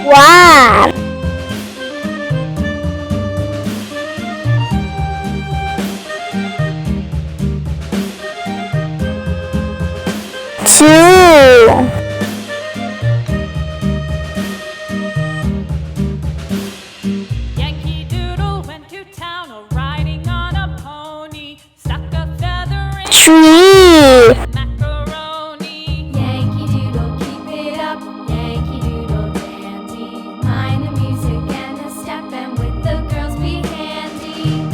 One, two, Yankee Doodle went to town riding on a pony, stuck a feather in three, macaroni. Yankee Doodle, keep it up. Yankee Doodle dandy. Mind the music and the step, and with the girls be handy.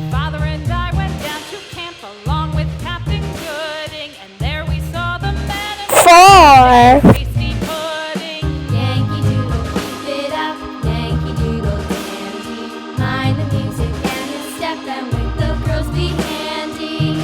Father and I went down to camp along with Captain Gooding, and there we saw the man and four, tasty pudding. Yankee Doodle, keep it up. Yankee Doodle dandy. Mind the music and the step, and with the girls be handy.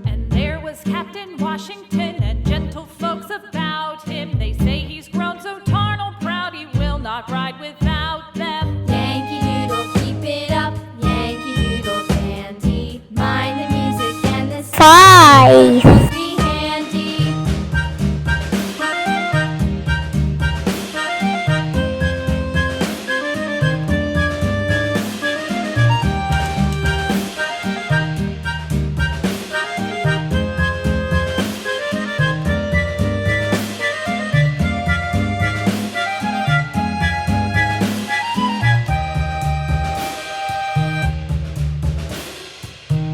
And there was Captain Washington and gentle folks about him. They say he's grown so tarnal proud he will not ride without them. Yankee Doodle, keep it up. Yankee Doodle dandy. Mind the music and the step, five, girls be handy.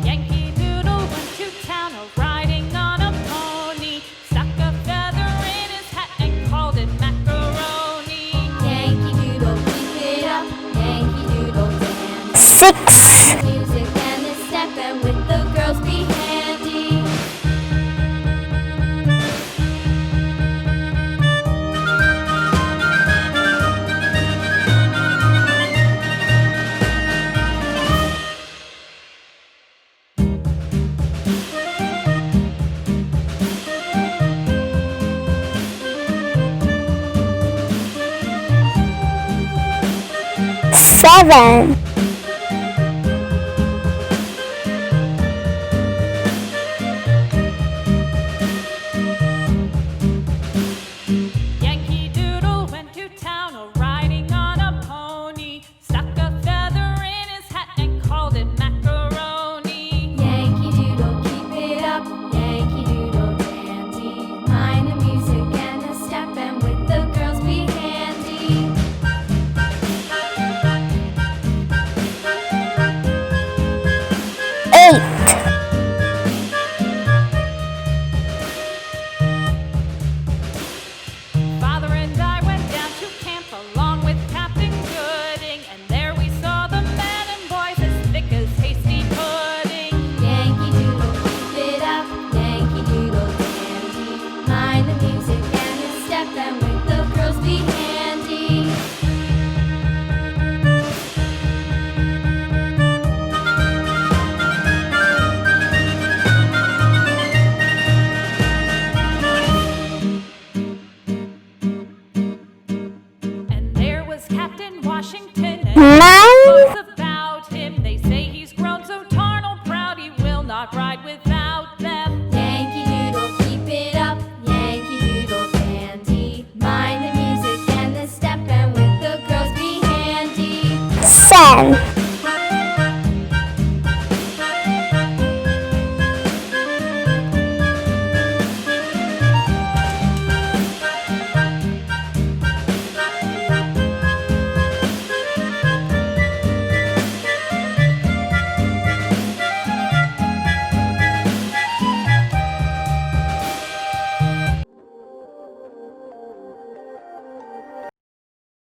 Yankee Doodle went to town riding on a pony, stuck a feather in his hat and called it macaroni. Yankee Doodle, keep it up. Yankee Doodle dandy. six, Music and the step, and with the girls be handy. seven, Yankee Doodle went to town riding on a pony, stuck a feather in his hat and called it macaroni. Yankee Doodle, keep it up. Yankee Doodle dandy. Mind the music and the step, and with the girls be handy. eight, Father and I went down to camp along with Captain Gooding, and there we saw the men and boys as thick as hasty pudding. Yankee Doodle, keep it up. Yankee Doodle dandy. Mind the music and the step, and with the girls be handy. And there was Captain Washington and nine, folks about him. They say he's grown so tarnal proud he will not ride without them. Yankee Doodle, keep it up. Yankee Doodle dandy. Mind the music and the step, and with the girls be handy. 10,